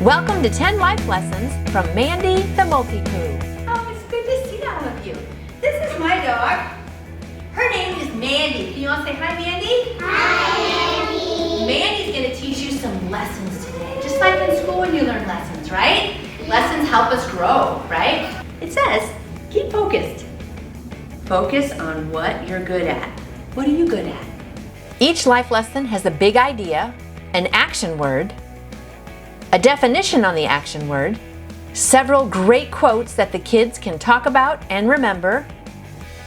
Welcome to 10 Life Lessons from Mandy the Maltipoo. Oh, it's good to see all of you. This is my dog. Her name is Mandy. Can you all say hi, Mandy? Hi, Mandy. Mandy's going to teach you some lessons today. Just like in school when you learn lessons, right? Lessons help us grow, right? It says, keep focused. Focus on what you're good at. What are you good at? Each life lesson has a big idea, an action word, a definition on the action word, several great quotes that the kids can talk about and remember,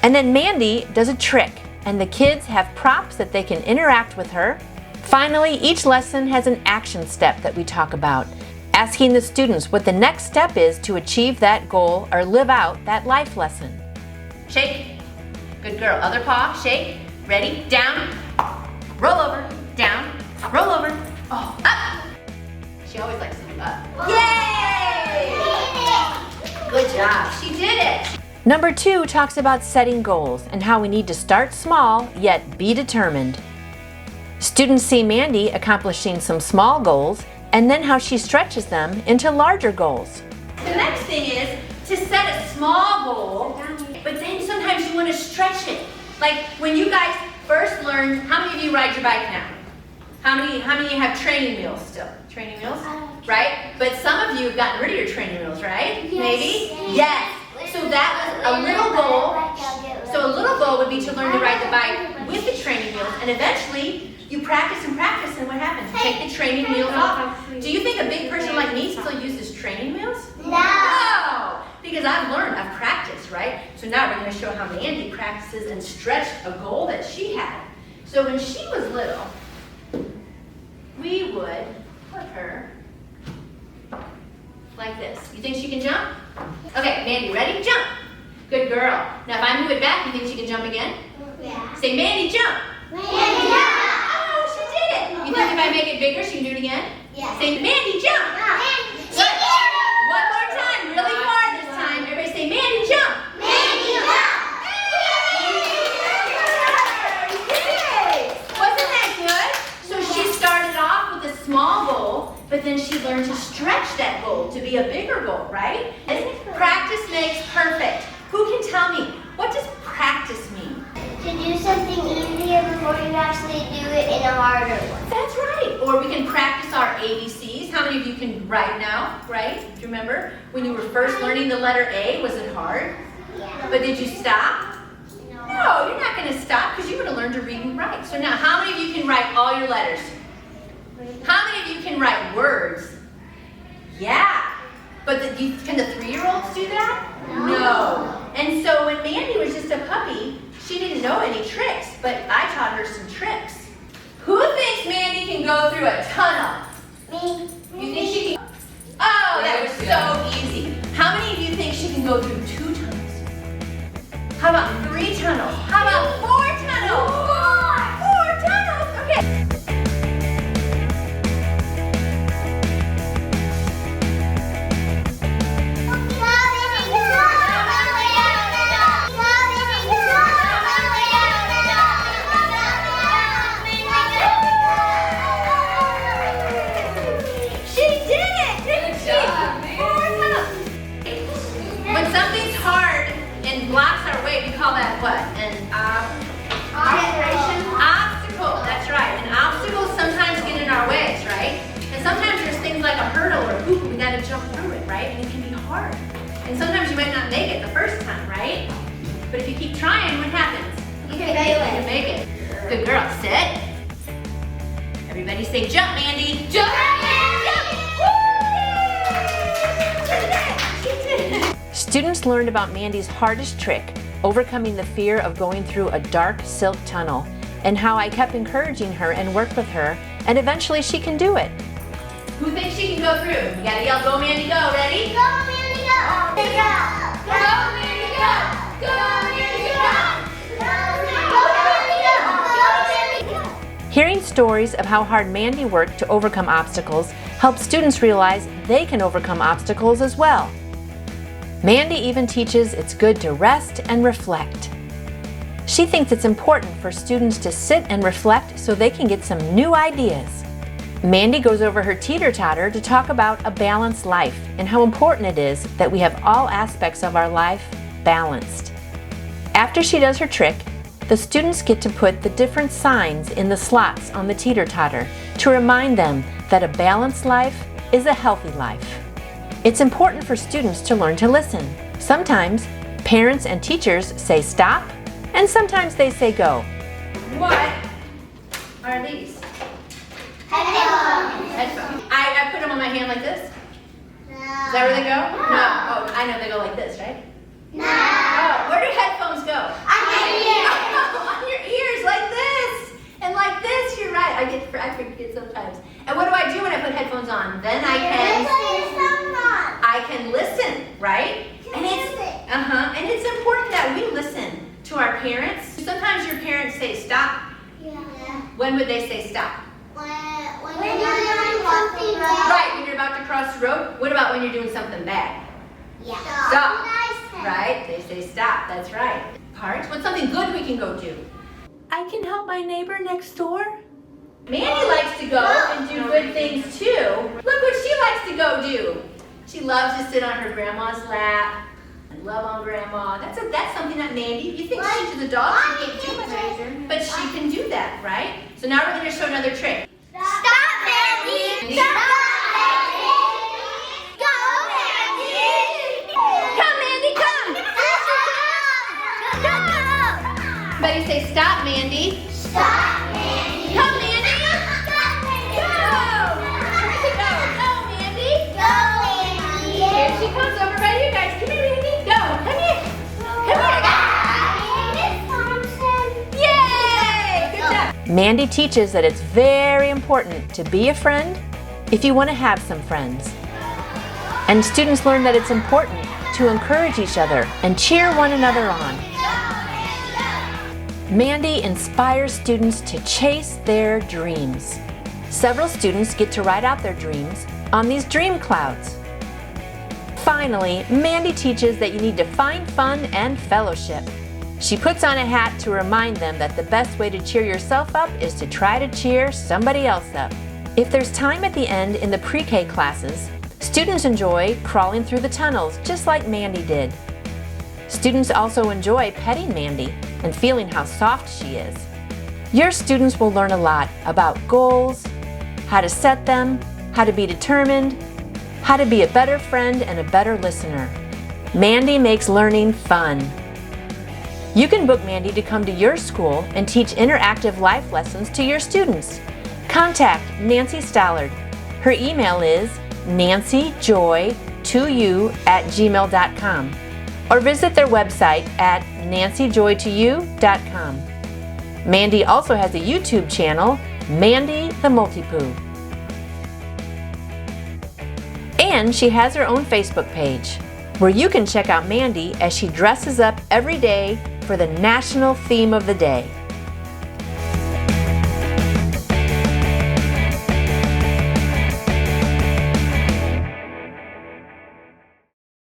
and then Mandy does a trick and the kids have props that they can interact with her. Finally, each lesson has an action step that we talk about, asking the students what the next step is to achieve that goal or live out that life lesson. Shake. Good girl. Other paw. Shake. Ready? Down. Roll over. Down. Roll over. Oh, up. She always likes to do up. Yay! Good job. She did it. Number 2 talks about setting goals and how we need to start small yet be determined. Students see Mandy accomplishing some small goals and then how she stretches them into larger goals. The next thing is to set a small goal, but then sometimes you want to stretch it. Like when you guys first learned, how many of you ride your bike now? How many of you have training wheels still? Training wheels? Right? But some of you have gotten rid of your training wheels, right? Yes. Maybe? Yes. So that was a little goal. So a little goal would be to learn to ride the bike with the training wheels, and eventually you practice and practice, and what happens? You take the training wheels off. Do you think a big person like me still uses training wheels? No! Because I've learned, I've practiced, right? So now we're going to show how Mandy practices and stretched a goal that she had. So when she was little, we would put her like this. You think she can jump? Okay, Mandy, ready? Jump! Good girl. Now if I move it back, you think she can jump again? Yeah. Say, Mandy, jump! Mandy, Oh, she did it! You think if I make it bigger, she can do it again? Yeah. Say, Mandy, jump! Good. One more time, really far this time. Everybody say, Mandy, jump! Mandy, jump! Yay! Wasn't that good? So she started off with a small goal, but then she learned to stretch that goal to be a bigger goal, right? And practice makes perfect. Who can tell me, what does practice mean? To do something easier before you actually do it in a harder one. That's right. Or we can practice our ABCs. How many of you can write now, right? Do you remember when you were first learning the letter A? Was it hard? Yeah. But did you stop? No, you're not going to stop because you would have learned to read and write. So now, how many of you can write all your letters? How many of you can write words? Yeah. But can the 3-year-olds do that? No. And so when Mandy was just a puppy, she didn't know any tricks, but I taught her some tricks. Who thinks Mandy can go through a tunnel? Me. You think she can? Oh, that was so easy. How many of you think she can go through 2 tunnels? How about 3 tunnels? How about 4 tunnels? 4 tunnels, okay. She did it! Didn't she? 4 tunnels. When something's hard and blocks our way, we call that what? An obstacle. That's right. And obstacles sometimes get in our ways, right? And sometimes there's things like a hurdle or a hoop, we gotta jump through it, right? And it can be hard. And sometimes you might not make it the first time, right? But if you keep trying, what happens? You can make it. You can make it. Good girl. Sit. Everybody say jump, Mandy. Jump! Students learned about Mandy's hardest trick, overcoming the fear of going through a dark silk tunnel, and how I kept encouraging her and worked with her, and eventually she can do it. Who thinks she can go through? You gotta yell, go Mandy, go. Ready? Go, Mandy, go! Go, Mandy, go! Go, Mandy, go! Go, Mandy, go! Hearing stories of how hard Mandy worked to overcome obstacles helps students realize they can overcome obstacles as well. Mandy even teaches it's good to rest and reflect. She thinks it's important for students to sit and reflect so they can get some new ideas. Mandy goes over her teeter-totter to talk about a balanced life and how important it is that we have all aspects of our life balanced. After she does her trick, the students get to put the different signs in the slots on the teeter-totter to remind them that a balanced life is a healthy life. It's important for students to learn to listen. Sometimes parents and teachers say stop, and sometimes they say go. What are these? Headphones. I put them on my hand like this. Is that where they go? No. Oh, I know they go like this, right? No. Oh, where do headphones go? On your ear. On your ears, like this. And like this, you're right. I forget sometimes. And what do I do when I put headphones on? Then I can listen, right? And it's important that we listen to our parents. Sometimes your parents say stop. Yeah. When would they say stop? When you're doing something bad. Right, when you're about to cross the road. What about when you're doing something bad? Yeah. Stop. Right? They say stop. That's right. Parts. What's something good we can go do? I can help my neighbor next door. Mandy likes to go and do good things too. Look what she likes to go do. She loves to sit on her grandma's lap and love on grandma. That's something that Mandy, you think she's a dog, she can't do much, but she can do that, right? So now we're going to show another trick. Stop, Mandy! Stop, Mandy! Go, Mandy! Come, Mandy, come! Everybody say stop, Mandy. Stop, Mandy! Come, Mandy! Stop, Mandy! Go! Go, Mandy! Go, Mandy! Here she comes over right here, guys. Come here, Mandy. Go. Come here. Come here. Yay! Good job. Mandy teaches that it's very important to be a friend if you want to have some friends. And students learn that it's important to encourage each other and cheer one another on. Mandy inspires students to chase their dreams. Several students get to write out their dreams on these dream clouds. Finally, Mandy teaches that you need to find fun and fellowship. She puts on a hat to remind them that the best way to cheer yourself up is to try to cheer somebody else up. If there's time at the end in the pre-K classes, students enjoy crawling through the tunnels just like Mandy did. Students also enjoy petting Mandy and feeling how soft she is. Your students will learn a lot about goals, how to set them, how to be determined, how to be a better friend and a better listener. Mandy makes learning fun. You can book Mandy to come to your school and teach interactive life lessons to your students. Contact Nancy Stallard. Her email is nancyjoy2u@gmail.com or visit their website at nancyjoy2u.com. Mandy also has a YouTube channel, Mandy the Maltipoo. And she has her own Facebook page, where you can check out Mandy as she dresses up every day for the national theme of the day.